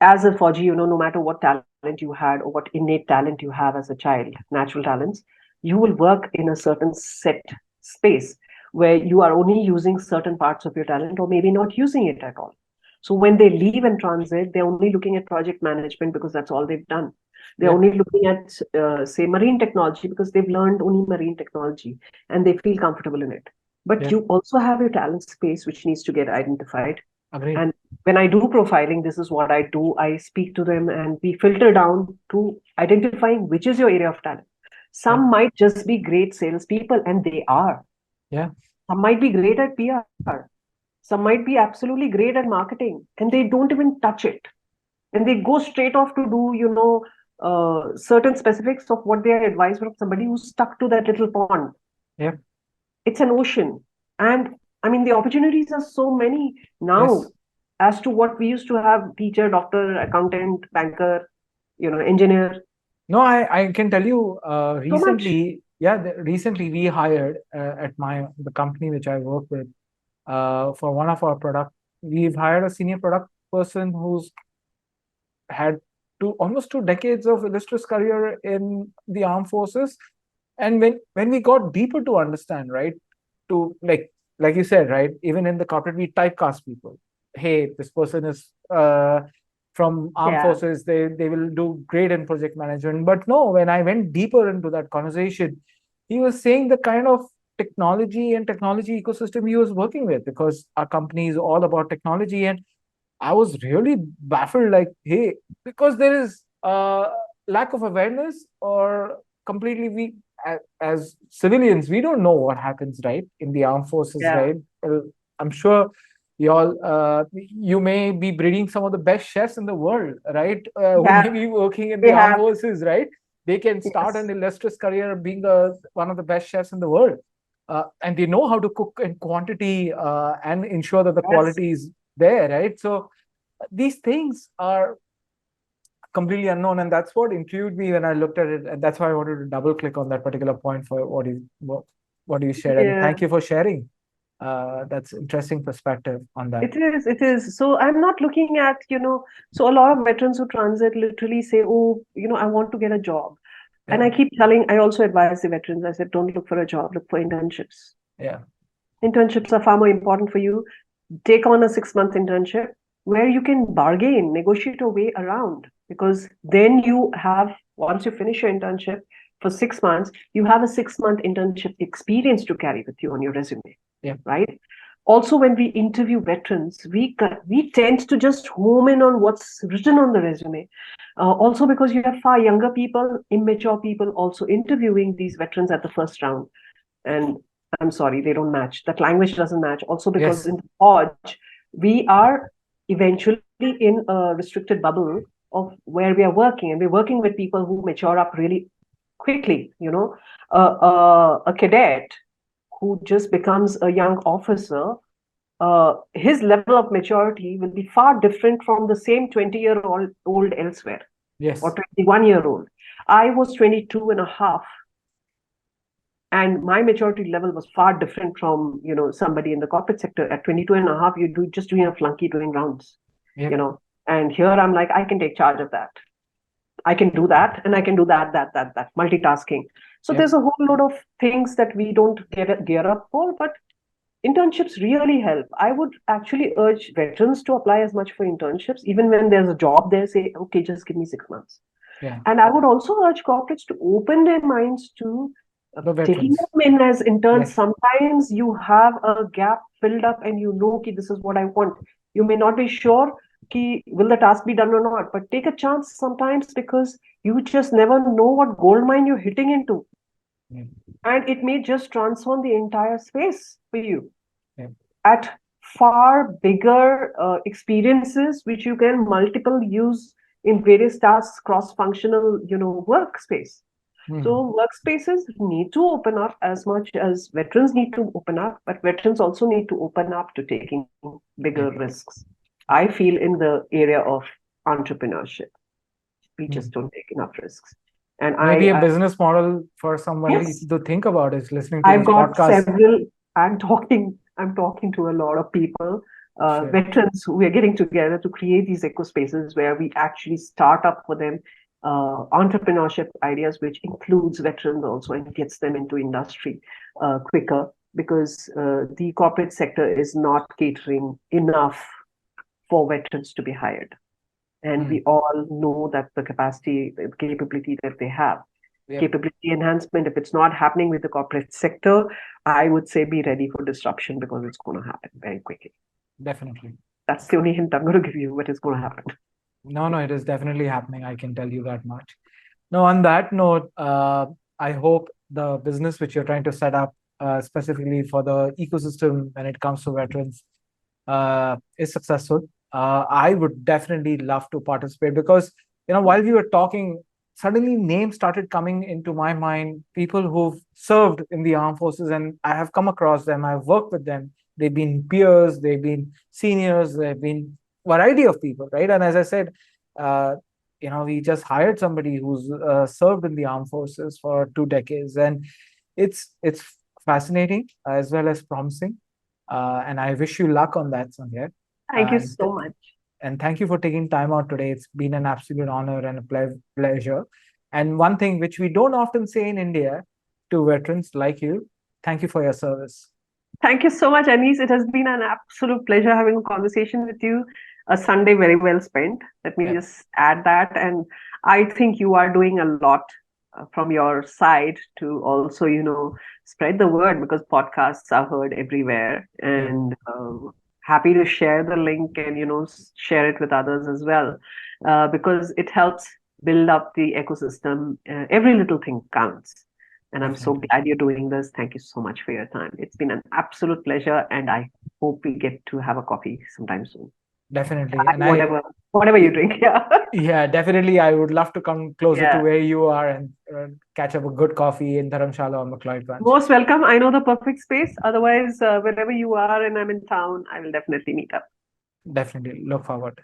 as a Fauji, no matter what talent you had or what innate talent you have as a child, natural talents, you will work in a certain set space where you are only using certain parts of your talent or maybe not using it at all. So when they leave and transit, they're only looking at project management because that's all they've done. They're only looking at, say, marine technology because they've learned only marine technology and they feel comfortable in it. but you also have your talent space, which needs to get identified. Agreed. And when I do profiling, this is what I do. I speak to them and we filter down to identifying which is your area of talent. Some might just be great salespeople, and they are. Yeah. Some might be great at PR. Some might be absolutely great at marketing, and they don't even touch it. And they go straight off to do, certain specifics of what they are advised from somebody who's stuck to that little pond. Yeah. It's an ocean. And I mean, the opportunities are so many now Yes. as to what we used to have: teacher, doctor, accountant, banker, engineer. No, I can tell you So much. recently we hired at the company which I work with for one of our product. We've hired a senior product person who's had almost 2 decades of illustrious career in the armed forces. And when we got deeper to understand, right, to like you said, right, even in the corporate we typecast people. Hey, this person is from armed Yeah. forces, they will do great in project management. But no, when I went deeper into that conversation, he was saying the kind of technology ecosystem he was working with, because our company is all about technology. And I was really baffled, like, hey, because there is lack of awareness, or completely as civilians, we don't know what happens, right, in the armed forces, Yeah. right? I'm sure you may be breeding some of the best chefs in the world, right? Who may Yeah. be working in They the armed have. forces, right? They can start an Yes. illustrious career being one of the best chefs in the world. And they know how to cook in quantity and ensure that the Yes. quality is there, right? So these things are completely unknown, and that's what intrigued me when I looked at it, and that's why I wanted to double click on that particular point for what you shared. And Yeah. thank you for sharing. That's interesting perspective on that. It is. It is. So I'm not looking at, so a lot of veterans who transit literally say, oh, I want to get a job. And Yeah, I keep telling, I also advise the veterans, I said, don't look for a job, look for internships. yeah, Internships are far more important for you. Take on a 6-month internship where you can bargain, negotiate your way around, because then you have, once you finish your internship for 6 months, you have a 6-month internship experience to carry with you on your resume, yeah, right? Also, when we interview veterans, we tend to just home in on what's written on the resume. Also, because you have far younger people, immature people also interviewing these veterans at the first round. And I'm sorry, they don't match. That language doesn't match. Also, because yes, in the Hodge, we are eventually in a restricted bubble of where we are working, and we're working with people who mature up really quickly. A cadet who just becomes a young officer, his level of maturity will be far different from the same 20-year-old elsewhere, or yes, 21-year-old. I was 22 and a half, and my maturity level was far different from somebody in the corporate sector. At 22 and a half, you're just doing a flunky doing rounds, yeah, you know and here I'm like, I can take charge of that. I can do that, and I can do that multitasking. So yeah, there's a whole lot of things that we don't get gear up for, but internships really help. I would actually urge veterans to apply as much for internships, even when there's a job there. Say, okay, just give me 6 months. yeah. And I would also urge corporates to open their minds to The taking veterans, them in as interns. yes, Sometimes you have a gap filled up and ki, this is what I want. You may not be sure ki, will the task be done or not, but take a chance sometimes, because you just never know what gold mine you're hitting into. yeah, And it may just transform the entire space for you yeah. at far bigger experiences, which you can multiple use in various tasks, cross-functional, workspace. Hmm. So workspaces need to open up as much as veterans need to open up, but veterans also need to open up to taking Yeah. bigger risks. I feel in the area of entrepreneurship, we Hmm. just don't take enough risks. And Maybe a business model for somebody yes, to think about is listening to I've this got podcast. several. I'm talking to a lot of people, Sure. veterans who we are getting together to create these eco spaces where we actually start up for them entrepreneurship ideas, which includes veterans also and gets them into industry quicker, because the corporate sector is not catering enough for veterans to be hired. And Hmm. we all know that the capacity, the capability that they have. capability enhancement. If it's not happening with the corporate sector, I would say be ready for disruption because it's going to happen very quickly. Definitely. That's the only hint I'm going to give you what is going to happen. No, it is definitely happening. I can tell you that much. Now, on that note, I hope the business which you're trying to set up specifically for the ecosystem when it comes to veterans is successful. I would definitely love to participate because, while we were talking, suddenly names started coming into my mind, people who've served in the armed forces, and I have come across them, I've worked with them. They've been peers, they've been seniors, they've been variety of people, right? And as I said, uh, we just hired somebody who's served in the armed forces for 2 decades, and it's fascinating as well as promising. And I wish you luck on that, Sandhya. Thank you And so much. and thank you for taking time out today. It's been an absolute honor and a pleasure. And one thing which we don't often say in India to veterans like you, thank you for your service. Thank you so much, Anis. It has been an absolute pleasure having a conversation with you. A Sunday very well spent. Let me Yeah, just add that. And I think you are doing a lot from your side to also, spread the word because podcasts are heard everywhere. yeah, And happy to share the link and, share it with others as well because it helps build up the ecosystem. Every little thing counts. And I'm so definitely. glad you're doing this. Thank you so much for your time. It's been an absolute pleasure, and I hope we get to have a coffee sometime soon. Definitely. Chai, And whatever you drink. Yeah. yeah, definitely. I would love to come closer to Yeah. where you are and catch up a good coffee in Dharamshala or McLeod branch. Most welcome. I know the perfect space. Otherwise, wherever you are and I'm in town, I will definitely meet up. Definitely look forward.